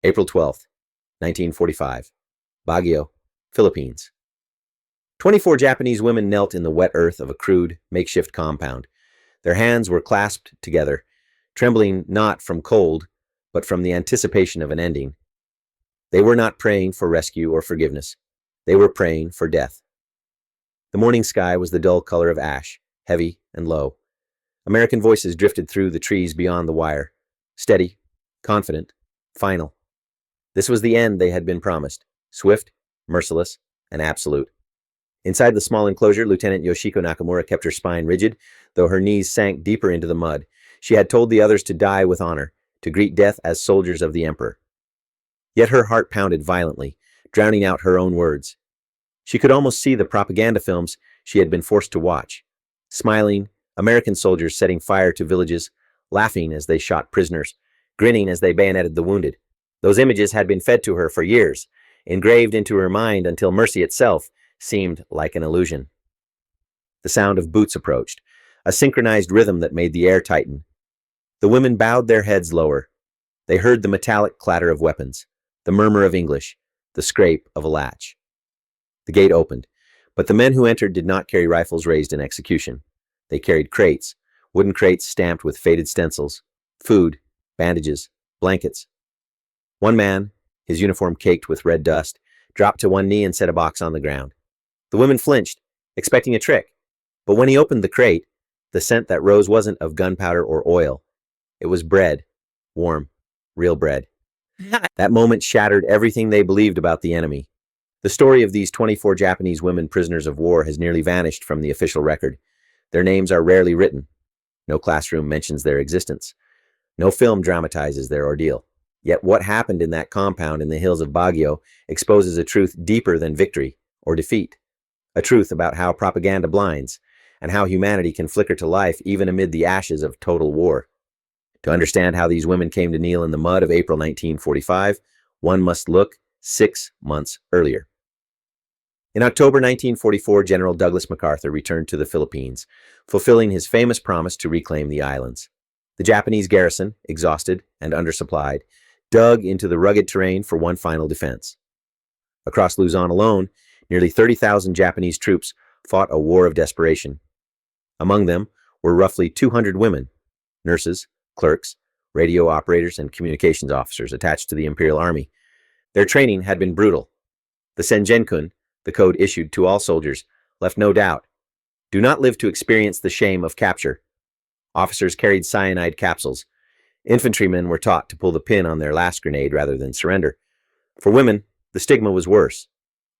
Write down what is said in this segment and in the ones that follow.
April 12th, 1945. Baguio, Philippines. 24 Japanese women knelt in the wet earth of a crude, makeshift compound. Their hands were clasped together, trembling not from cold, but from the anticipation of an ending. They were not praying for rescue or forgiveness. They were praying for death. The morning sky was the dull color of ash, heavy and low. American voices drifted through the trees beyond the wire. Steady, confident, final. This was the end they had been promised. Swift, merciless, and absolute. Inside the small enclosure, Lieutenant Yoshiko Nakamura kept her spine rigid, though her knees sank deeper into the mud. She had told the others to die with honor, to greet death as soldiers of the Emperor. Yet her heart pounded violently, drowning out her own words. She could almost see the propaganda films she had been forced to watch. Smiling, American soldiers setting fire to villages, laughing as they shot prisoners, grinning as they bayoneted the wounded. Those images had been fed to her for years, engraved into her mind until mercy itself seemed like an illusion. The sound of boots approached, a synchronized rhythm that made the air tighten. The women bowed their heads lower. They heard the metallic clatter of weapons, the murmur of English, the scrape of a latch. The gate opened, but the men who entered did not carry rifles raised in execution. They carried crates, wooden crates stamped with faded stencils, food, bandages, blankets. One man, his uniform caked with red dust, dropped to one knee and set a box on the ground. The women flinched, expecting a trick, but when he opened the crate, the scent that rose wasn't of gunpowder or oil. It was bread, warm, real bread. That moment shattered everything they believed about the enemy. The story of these 24 Japanese women prisoners of war has nearly vanished from the official record. Their names are rarely written. No classroom mentions their existence. No film dramatizes their ordeal. Yet what happened in that compound in the hills of Baguio exposes a truth deeper than victory or defeat. A truth about how propaganda blinds, and how humanity can flicker to life even amid the ashes of total war. To understand how these women came to kneel in the mud of April 1945, one must look 6 months earlier. In October 1944, General Douglas MacArthur returned to the Philippines, fulfilling his famous promise to reclaim the islands. The Japanese garrison, exhausted and undersupplied, dug into the rugged terrain for one final defense. Across Luzon alone, nearly 30,000 Japanese troops fought a war of desperation. Among them were roughly 200 women, nurses, clerks, radio operators, and communications officers attached to the Imperial Army. Their training had been brutal. The Senjenkun, the code issued to all soldiers, left no doubt. Do not live to experience the shame of capture. Officers carried cyanide capsules. Infantrymen were taught to pull the pin on their last grenade rather than surrender. For women, the stigma was worse.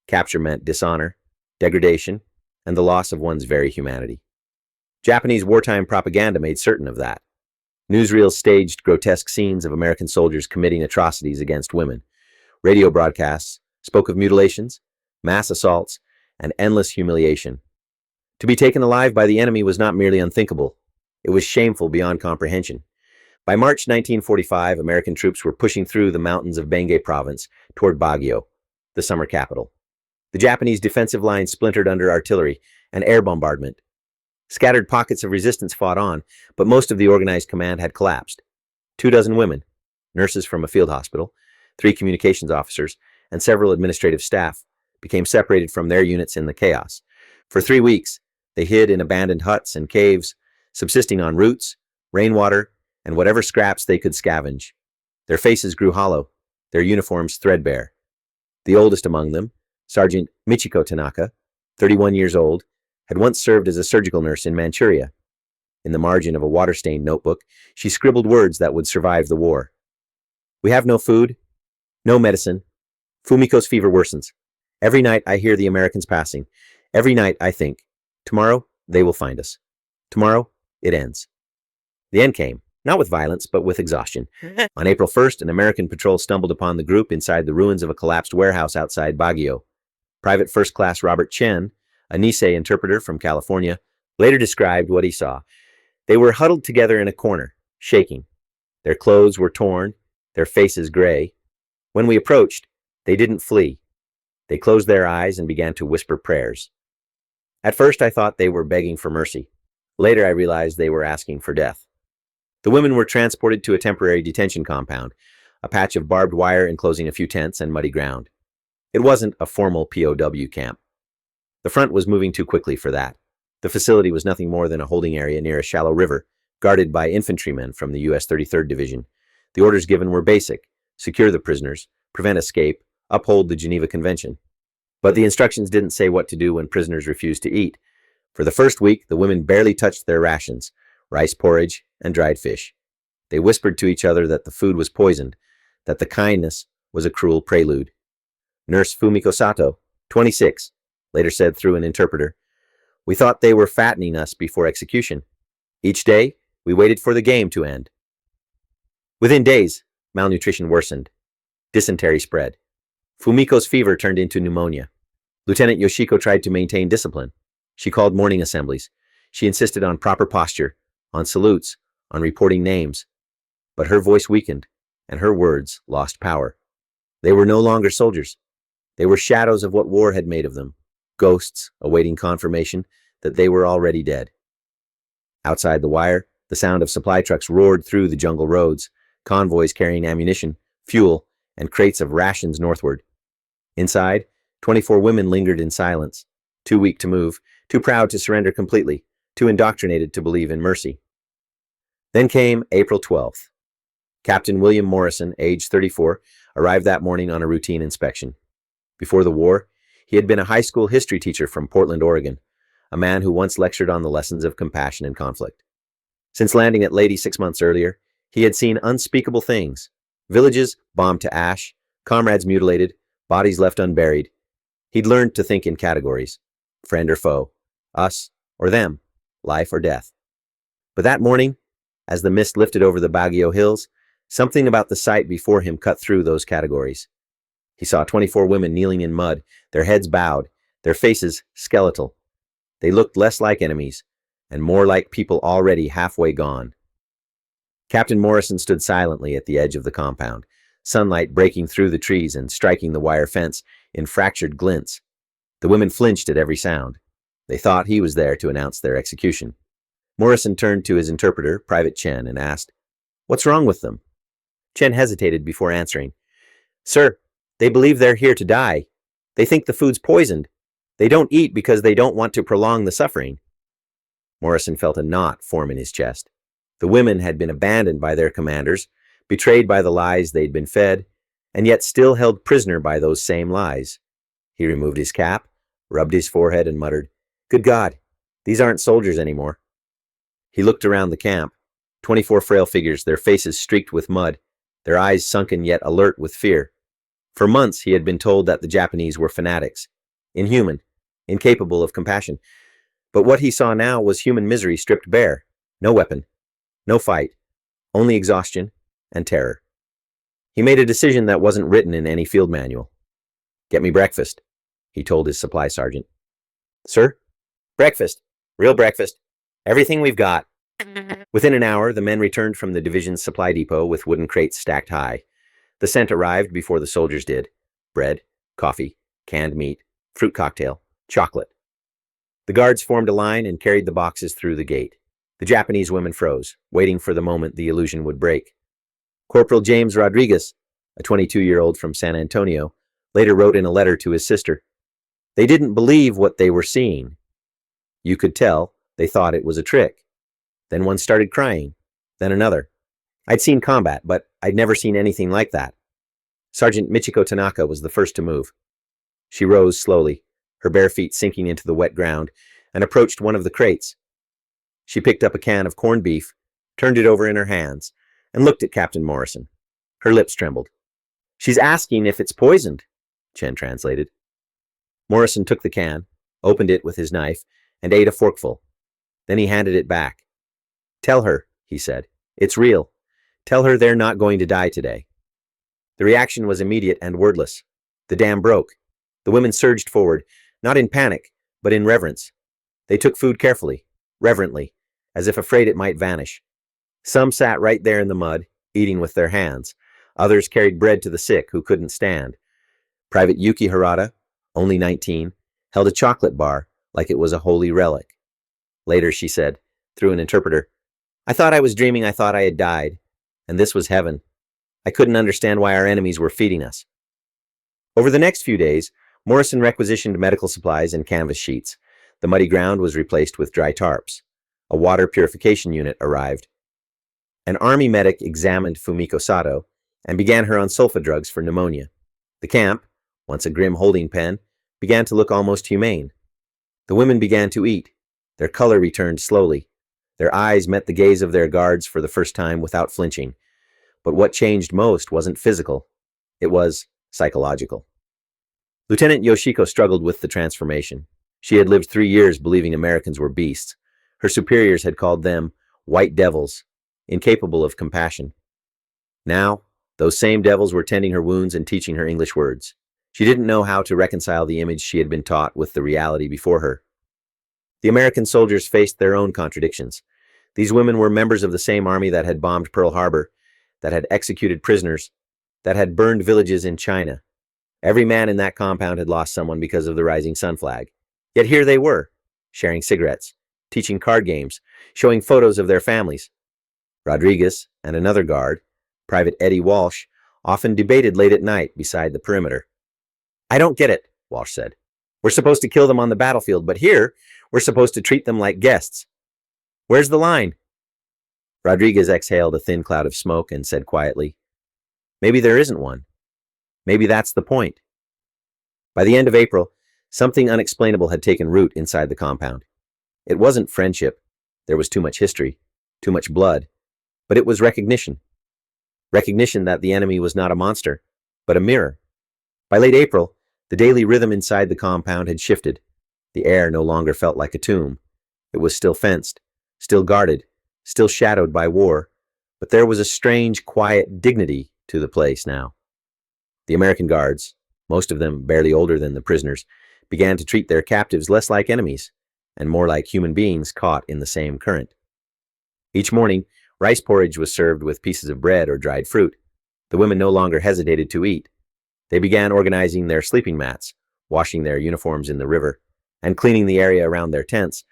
Capture meant dishonor, degradation, and the loss of one's very humanity. Japanese wartime propaganda made certain of that. Newsreels staged grotesque scenes of American soldiers committing atrocities against women. Radio broadcasts spoke of mutilations, mass assaults, and endless humiliation. To be taken alive by the enemy was not merely unthinkable. It was shameful beyond comprehension. By March 1945, American troops were pushing through the mountains of Benguet province toward Baguio, the summer capital. The Japanese defensive line splintered under artillery and air bombardment. Scattered pockets of resistance fought on, but most of the organized command had collapsed. 24 women, nurses from a field hospital, 3 communications officers, and several administrative staff became separated from their units in the chaos. For 3 weeks, they hid in abandoned huts and caves, subsisting on roots, rainwater, and whatever scraps they could scavenge. Their faces grew hollow, their uniforms threadbare. The oldest among them, Sergeant Michiko Tanaka, 31 years old, had once served as a surgical nurse in Manchuria. In the margin of a water-stained notebook, she scribbled words that would survive the war. We have no food, no medicine. Fumiko's fever worsens. Every night I hear the Americans passing. Every night I think, tomorrow they will find us. Tomorrow it ends. The end came, not with violence, but with exhaustion. On April 1st, an American patrol stumbled upon the group inside the ruins of a collapsed warehouse outside Baguio. Private First Class Robert Chen, a Nisei interpreter from California, later described what he saw. They were huddled together in a corner, shaking. Their clothes were torn, their faces gray. When we approached, they didn't flee. They closed their eyes and began to whisper prayers. At first, I thought they were begging for mercy. Later, I realized they were asking for death. The women were transported to a temporary detention compound, a patch of barbed wire enclosing a few tents and muddy ground. It wasn't a formal POW camp. The front was moving too quickly for that. The facility was nothing more than a holding area near a shallow river, guarded by infantrymen from the U.S. 33rd Division. The orders given were basic: secure the prisoners, prevent escape, uphold the Geneva Convention. But the instructions didn't say what to do when prisoners refused to eat. For the first week, the women barely touched their rations: rice porridge and dried fish. They whispered to each other that the food was poisoned, that the kindness was a cruel prelude. Nurse Fumiko Sato, 26, later said through an interpreter, "We thought they were fattening us before execution. Each day, we waited for the game to end." Within days, malnutrition worsened. Dysentery spread. Fumiko's fever turned into pneumonia. Lieutenant Yoshiko tried to maintain discipline. She called morning assemblies. She insisted on proper posture, on salutes, on reporting names. But her voice weakened, and her words lost power. They were no longer soldiers. They were shadows of what war had made of them, ghosts awaiting confirmation that they were already dead. Outside the wire, the sound of supply trucks roared through the jungle roads, convoys carrying ammunition, fuel, and crates of rations northward. Inside, 24 women lingered in silence, too weak to move, too proud to surrender completely, too indoctrinated to believe in mercy. Then came April 12th. Captain William Morrison, age 34, arrived that morning on a routine inspection. Before the war, he had been a high school history teacher from Portland, Oregon, a man who once lectured on the lessons of compassion and conflict. Since landing at Lady 6 months earlier, he had seen unspeakable things: villages bombed to ash, comrades mutilated, bodies left unburied. He'd learned to think in categories: friend or foe, us or them, life or death. But that morning, as the mist lifted over the Baguio hills, something about the sight before him cut through those categories. He saw 24 women kneeling in mud, their heads bowed, their faces skeletal. They looked less like enemies, and more like people already halfway gone. Captain Morrison stood silently at the edge of the compound, sunlight breaking through the trees and striking the wire fence in fractured glints. The women flinched at every sound. They thought he was there to announce their execution. Morrison turned to his interpreter, Private Chen, and asked, "What's wrong with them?" Chen hesitated before answering. "Sir, they believe they're here to die. They think the food's poisoned. They don't eat because they don't want to prolong the suffering." Morrison felt a knot form in his chest. The women had been abandoned by their commanders, betrayed by the lies they'd been fed, and yet still held prisoner by those same lies. He removed his cap, rubbed his forehead, and muttered, "Good God, these aren't soldiers anymore." He looked around the camp. 24 frail figures, their faces streaked with mud, their eyes sunken yet alert with fear. For months he had been told that the Japanese were fanatics, inhuman, incapable of compassion. But what he saw now was human misery stripped bare. No weapon, no fight, only exhaustion and terror. He made a decision that wasn't written in any field manual. "Get me breakfast," he told his supply sergeant. "Sir?" "Breakfast. Real breakfast. Everything we've got." Within an hour, the men returned from the division's supply depot with wooden crates stacked high. The scent arrived before the soldiers did: bread, coffee, canned meat, fruit cocktail, chocolate. The guards formed a line and carried the boxes through the gate. The Japanese women froze, waiting for the moment the illusion would break. Corporal James Rodriguez, a 22-year-old from San Antonio, later wrote in a letter to his sister, "They didn't believe what they were seeing. You could tell they thought it was a trick. Then one started crying, then another. I'd seen combat, but I'd never seen anything like that." Sergeant Michiko Tanaka was the first to move. She rose slowly, her bare feet sinking into the wet ground, and approached one of the crates. She picked up a can of corned beef, turned it over in her hands, and looked at Captain Morrison. Her lips trembled. "She's asking if it's poisoned," Chen translated. Morrison took the can, opened it with his knife, and ate a forkful. Then he handed it back. "Tell her," he said, "it's real. Tell her they're not going to die today." The reaction was immediate and wordless. The dam broke. The women surged forward, not in panic, but in reverence. They took food carefully, reverently, as if afraid it might vanish. Some sat right there in the mud, eating with their hands. Others carried bread to the sick who couldn't stand. Private Yuki Harada, only 19, held a chocolate bar like it was a holy relic. Later she said, through an interpreter, "I thought I was dreaming. I thought I had died. And this was heaven." I couldn't understand why our enemies were feeding us. Over the next few days, Morrison requisitioned medical supplies and canvas sheets. The muddy ground was replaced with dry tarps. A water purification unit arrived. An army medic examined Fumiko Sato and began her on sulfa drugs for pneumonia. The camp, once a grim holding pen, began to look almost humane. The women began to eat. Their color returned slowly. Their eyes met the gaze of their guards for the first time without flinching. But what changed most wasn't physical. It was psychological. Lieutenant Yoshiko struggled with the transformation. She had lived 3 years believing Americans were beasts. Her superiors had called them white devils, incapable of compassion. Now, those same devils were tending her wounds and teaching her English words. She didn't know how to reconcile the image she had been taught with the reality before her. The American soldiers faced their own contradictions. These women were members of the same army that had bombed Pearl Harbor, that had executed prisoners, that had burned villages in China. Every man in that compound had lost someone because of the rising sun flag. Yet here they were, sharing cigarettes, teaching card games, showing photos of their families. Rodriguez and another guard, Private Eddie Walsh, often debated late at night beside the perimeter. "I don't get it," Walsh said. "We're supposed to kill them on the battlefield, but here, we're supposed to treat them like guests. Where's the line?" Rodriguez exhaled a thin cloud of smoke and said quietly, "Maybe there isn't one. Maybe that's the point." By the end of April, something unexplainable had taken root inside the compound. It wasn't friendship. There was too much history, too much blood. But it was recognition. Recognition that the enemy was not a monster, but a mirror. By late April, the daily rhythm inside the compound had shifted. The air no longer felt like a tomb. It was still fenced, still guarded, still shadowed by war, but there was a strange, quiet dignity to the place now. The American guards, most of them barely older than the prisoners, began to treat their captives less like enemies and more like human beings caught in the same current. Each morning, rice porridge was served with pieces of bread or dried fruit. The women no longer hesitated to eat. They began organizing their sleeping mats, washing their uniforms in the river, and cleaning the area around their tents.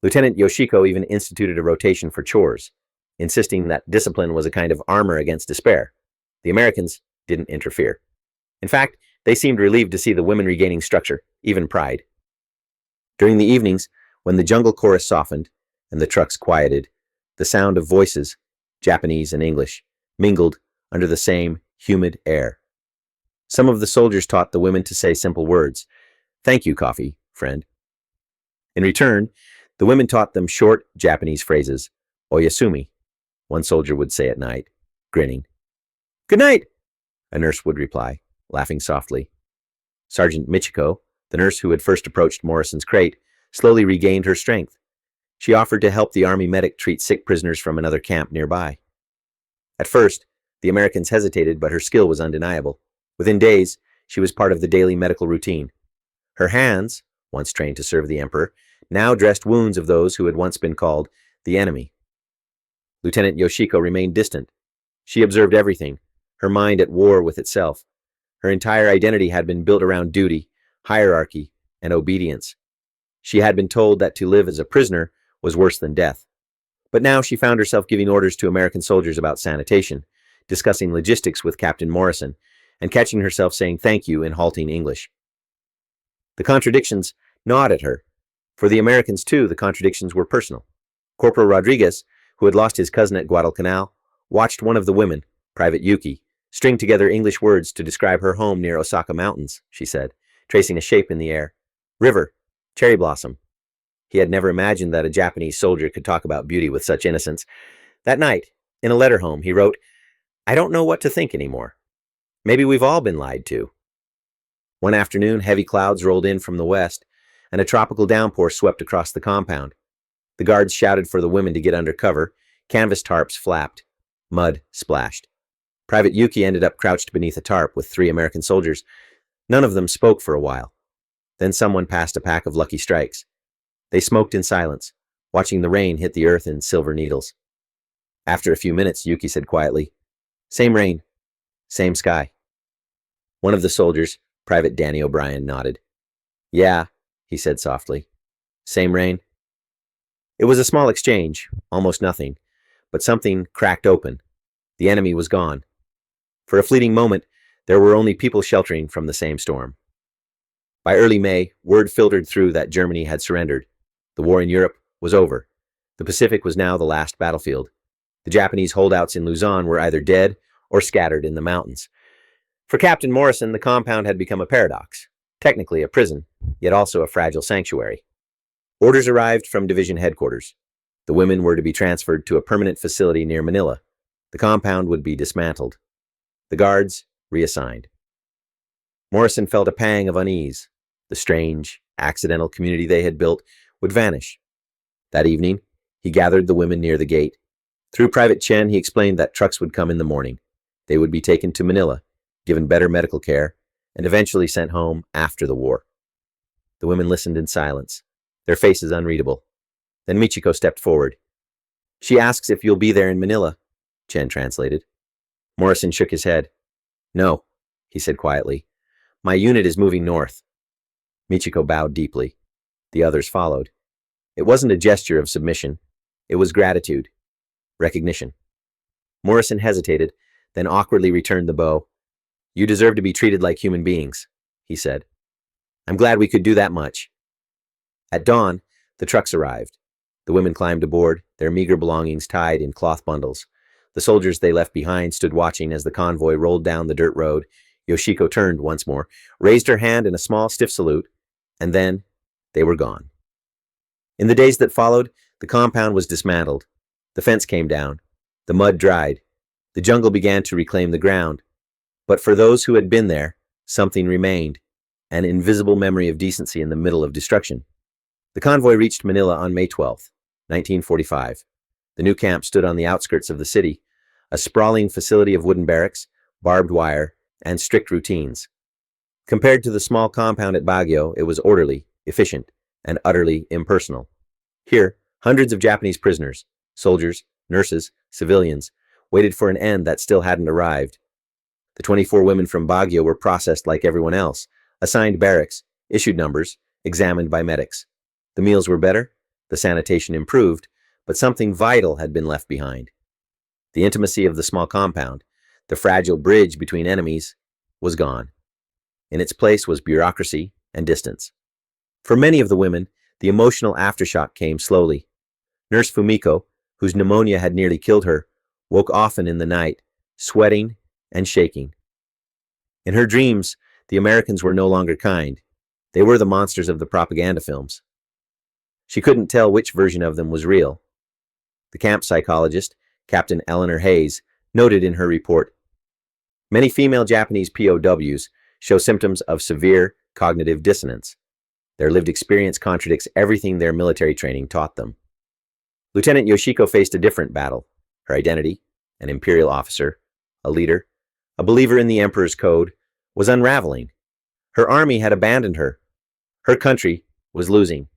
Lieutenant Yoshiko even instituted a rotation for chores, insisting that discipline was a kind of armor against despair. The Americans didn't interfere. In fact, they seemed relieved to see the women regaining structure, even pride. During the evenings, when the jungle chorus softened and the trucks quieted, the sound of voices, Japanese and English, mingled under the same humid air. Some of the soldiers taught the women to say simple words. "Thank you, coffee, friend." In return, the women taught them short Japanese phrases. "Oyasumi," one soldier would say at night, grinning. "Good night," a nurse would reply, laughing softly. Sergeant Michiko, the nurse who had first approached Morrison's crate, slowly regained her strength. She offered to help the army medic treat sick prisoners from another camp nearby. At first, the Americans hesitated, but her skill was undeniable. Within days, she was part of the daily medical routine. Her hands, once trained to serve the emperor, now dressed wounds of those who had once been called the enemy. Lieutenant Yoshiko remained distant. She observed everything, her mind at war with itself. Her entire identity had been built around duty, hierarchy, and obedience. She had been told that to live as a prisoner was worse than death. But now she found herself giving orders to American soldiers about sanitation, discussing logistics with Captain Morrison, and catching herself saying thank you in halting English. The contradictions gnawed at her. For the Americans, too, the contradictions were personal. Corporal Rodriguez, who had lost his cousin at Guadalcanal, watched one of the women, Private Yuki, string together English words to describe her home near Osaka Mountains, she said, tracing a shape in the air. River, cherry blossom. He had never imagined that a Japanese soldier could talk about beauty with such innocence. That night, in a letter home, he wrote, "I don't know what to think anymore. Maybe we've all been lied to." One afternoon, heavy clouds rolled in from the west, and a tropical downpour swept across the compound. The guards shouted for the women to get under cover. Canvas tarps flapped. Mud splashed. Private Yuki ended up crouched beneath a tarp with 3 American soldiers. None of them spoke for a while. Then someone passed a pack of Lucky Strikes. They smoked in silence, watching the rain hit the earth in silver needles. After a few minutes, Yuki said quietly, "Same rain, same sky." One of the soldiers, Private Danny O'Brien, nodded. "Yeah," he said softly. "Same rain." It was a small exchange, almost nothing, but something cracked open. The enemy was gone. For a fleeting moment, there were only people sheltering from the same storm. By early May, word filtered through that Germany had surrendered. The war in Europe was over. The Pacific was now the last battlefield. The Japanese holdouts in Luzon were either dead or scattered in the mountains. For Captain Morrison, the compound had become a paradox. Technically a prison, yet also a fragile sanctuary. Orders arrived from division headquarters. The women were to be transferred to a permanent facility near Manila. The compound would be dismantled. The guards reassigned. Morrison felt a pang of unease. The strange, accidental community they had built would vanish. That evening, he gathered the women near the gate. Through Private Chen, he explained that trucks would come in the morning. They would be taken to Manila, given better medical care, and eventually sent home after the war. The women listened in silence, their faces unreadable. Then Michiko stepped forward. "She asks if you'll be there in Manila," Chen translated. Morrison shook his head. "No," he said quietly. "My unit is moving north." Michiko bowed deeply. The others followed. It wasn't a gesture of submission. It was gratitude. Recognition. Morrison hesitated, then awkwardly returned the bow. "You deserve to be treated like human beings," he said. "I'm glad we could do that much." At dawn, the trucks arrived. The women climbed aboard, their meager belongings tied in cloth bundles. The soldiers they left behind stood watching as the convoy rolled down the dirt road. Yoshiko turned once more, raised her hand in a small, stiff salute, and then they were gone. In the days that followed, the compound was dismantled. The fence came down. The mud dried. The jungle began to reclaim the ground. But for those who had been there, something remained, an invisible memory of decency in the middle of destruction. The convoy reached Manila on May 12, 1945. The new camp stood on the outskirts of the city, a sprawling facility of wooden barracks, barbed wire, and strict routines. Compared to the small compound at Baguio, it was orderly, efficient, and utterly impersonal. Here, hundreds of Japanese prisoners, soldiers, nurses, civilians, waited for an end that still hadn't arrived. The 24 women from Baguio were processed like everyone else, assigned barracks, issued numbers, examined by medics. The meals were better, the sanitation improved, but something vital had been left behind. The intimacy of the small compound, the fragile bridge between enemies, was gone. In its place was bureaucracy and distance. For many of the women, the emotional aftershock came slowly. Nurse Fumiko, whose pneumonia had nearly killed her, woke often in the night, sweating and shaking. In her dreams, the Americans were no longer kind. They were the monsters of the propaganda films. She couldn't tell which version of them was real. The camp psychologist, Captain Eleanor Hayes, noted in her report, "Many female Japanese POWs show symptoms of severe cognitive dissonance. Their lived experience contradicts everything their military training taught them." Lieutenant Yoshiko faced a different battle. Her identity, an imperial officer, a leader, a believer in the emperor's code, was unraveling. Her army had abandoned her. Her country was losing.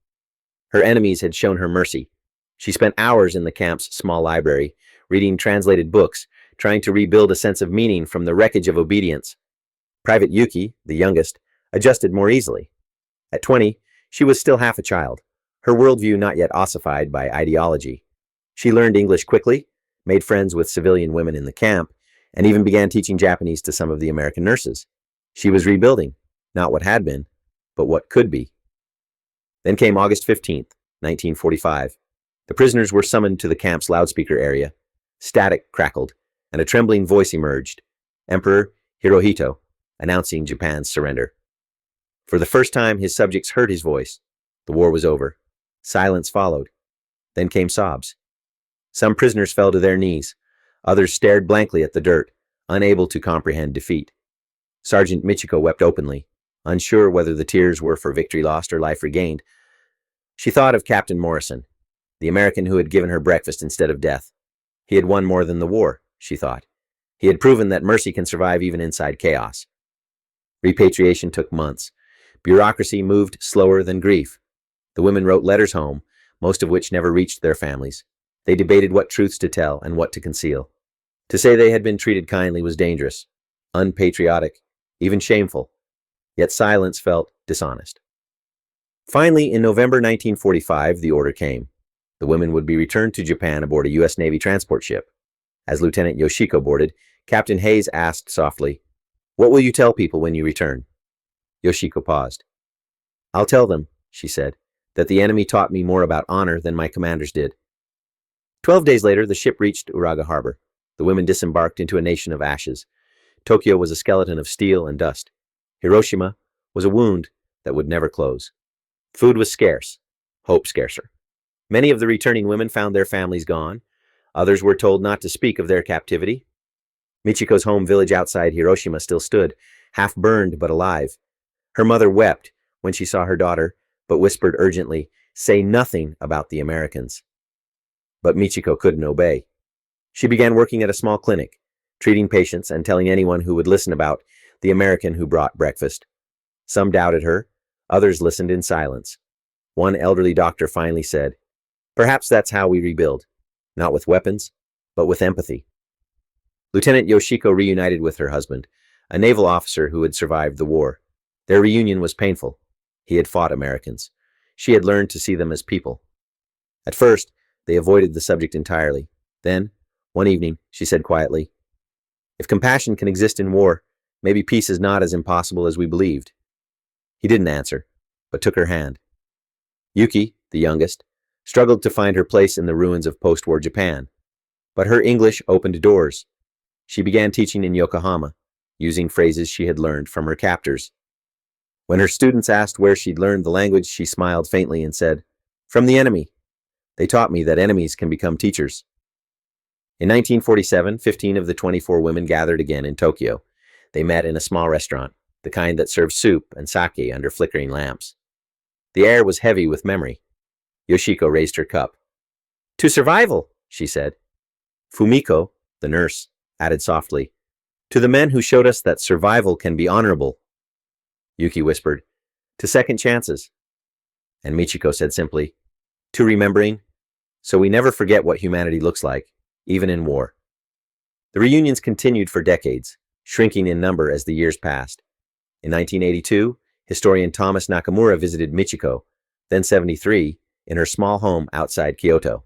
Her enemies had shown her mercy. She spent hours in the camp's small library, reading translated books, trying to rebuild a sense of meaning from the wreckage of obedience. Private Yuki, the youngest, adjusted more easily. At 20, she was still half a child, her worldview not yet ossified by ideology. She learned English quickly, made friends with civilian women in the camp, and even began teaching Japanese to some of the American nurses. She was rebuilding, not what had been, but what could be. Then came August 15th, 1945. The prisoners were summoned to the camp's loudspeaker area. Static crackled, and a trembling voice emerged. Emperor Hirohito, announcing Japan's surrender. For the first time, his subjects heard his voice. The war was over. Silence followed. Then came sobs. Some prisoners fell to their knees. Others stared blankly at the dirt, unable to comprehend defeat. Sergeant Michiko wept openly, unsure whether the tears were for victory lost or life regained. She thought of Captain Morrison, the American who had given her breakfast instead of death. He had won more than the war, she thought. He had proven that mercy can survive even inside chaos. Repatriation took months. Bureaucracy moved slower than grief. The women wrote letters home, most of which never reached their families. They debated what truths to tell and what to conceal. To say they had been treated kindly was dangerous, unpatriotic, even shameful. Yet silence felt dishonest. Finally, in November 1945, the order came. The women would be returned to Japan aboard a U.S. Navy transport ship. As Lieutenant Yoshiko boarded, Captain Hayes asked softly, "What will you tell people when you return?" Yoshiko paused. "I'll tell them," she said, "that the enemy taught me more about honor than my commanders did." 12 days later, the ship reached Uraga Harbor. The women disembarked into a nation of ashes. Tokyo was a skeleton of steel and dust. Hiroshima was a wound that would never close. Food was scarce, hope scarcer. Many of the returning women found their families gone. Others were told not to speak of their captivity. Michiko's home village outside Hiroshima still stood, half burned but alive. Her mother wept when she saw her daughter, but whispered urgently, "Say nothing about the Americans." But Michiko couldn't obey. She began working at a small clinic, treating patients and telling anyone who would listen about the American who brought breakfast. Some doubted her, others listened in silence. One elderly doctor finally said, "Perhaps that's how we rebuild, not with weapons, but with empathy." Lieutenant Yoshiko reunited with her husband, a naval officer who had survived the war. Their reunion was painful. He had fought Americans. She had learned to see them as people. At first, they avoided the subject entirely. Then, one evening, she said quietly, "If compassion can exist in war, maybe peace is not as impossible as we believed." He didn't answer, but took her hand. Yuki, the youngest, struggled to find her place in the ruins of post-war Japan. But her English opened doors. She began teaching in Yokohama, using phrases she had learned from her captors. When her students asked where she'd learned the language, she smiled faintly and said, "From the enemy. They taught me that enemies can become teachers." In 1947, 15 of the 24 women gathered again in Tokyo. They met in a small restaurant, the kind that served soup and sake under flickering lamps. The air was heavy with memory. Yoshiko raised her cup. "To survival," she said. Fumiko, the nurse, added softly, "To the men who showed us that survival can be honorable." Yuki whispered, "To second chances." And Michiko said simply, "To remembering, so we never forget what humanity looks like, even in war." The reunions continued for decades, shrinking in number as the years passed. In 1982, historian Thomas Nakamura visited Michiko, then 73, in her small home outside Kyoto.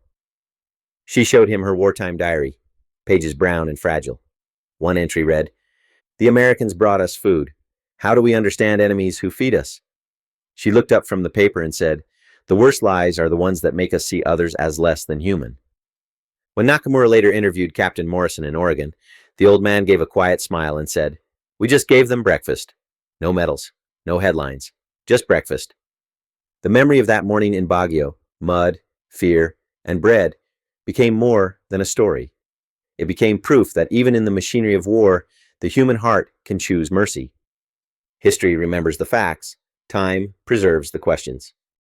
She showed him her wartime diary, pages brown and fragile. One entry read, "The Americans brought us food. How do we understand enemies who feed us?" She looked up from the paper and said, "The worst lies are the ones that make us see others as less than human." When Nakamura later interviewed Captain Morrison in Oregon, the old man gave a quiet smile and said, "We just gave them breakfast. No medals, no headlines, just breakfast." The memory of that morning in Baguio, mud, fear, and bread, became more than a story. It became proof that even in the machinery of war, the human heart can choose mercy. History remembers the facts. Time preserves the questions.